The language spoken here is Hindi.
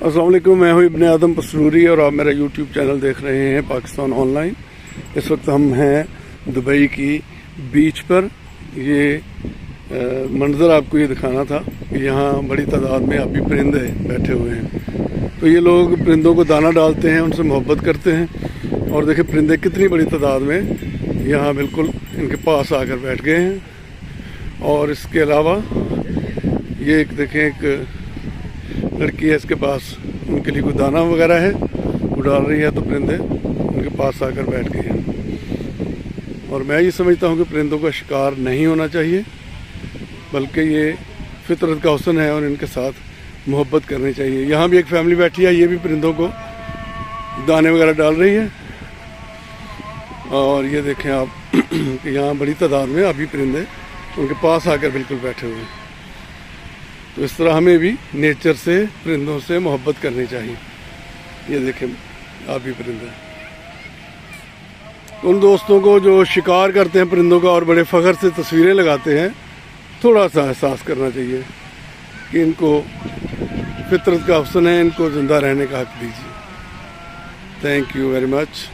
अस्सलाम वालेकुम, मैं हूँ इब्ने आदम पसरूरी और आप मेरा यूट्यूब चैनल देख रहे हैं पाकिस्तान ऑनलाइन। इस वक्त हम हैं दुबई की बीच पर। ये मंजर आपको ये दिखाना था कि यहाँ बड़ी तादाद में अभी परिंदे बैठे हुए हैं। तो ये लोग परिंदों को दाना डालते हैं, उनसे मोहब्बत करते हैं। और देखिए परिंदे कितनी बड़ी तादाद में यहाँ बिल्कुल इनके पास आकर बैठ गए हैं। और इसके अलावा ये एक देखें, एक लड़की है, इसके पास उनके लिए कोई दाना वगैरह है, वो डाल रही है, तो परिंदे उनके पास आकर बैठ गए हैं। और मैं ये समझता हूँ कि परिंदों का शिकार नहीं होना चाहिए, बल्कि ये फितरत का हुस्न है और इनके साथ मोहब्बत करनी चाहिए। यहाँ भी एक फैमिली बैठी है, ये भी परिंदों को दाने वगैरह डाल रही है। और ये देखें आप कि यहाँ बड़ी तादाद में अभी परिंदे उनके पास आकर बिल्कुल बैठे हुए हैं। तो इस तरह हमें भी नेचर से, परिंदों से मोहब्बत करनी चाहिए। ये देखें आप भी परिंदे। उन दोस्तों को जो शिकार करते हैं परिंदों का और बड़े फ़ख्र से तस्वीरें लगाते हैं, थोड़ा सा एहसास करना चाहिए कि इनको फितरत का हुस्न है, इनको ज़िंदा रहने का हक दीजिए। Thank you very much.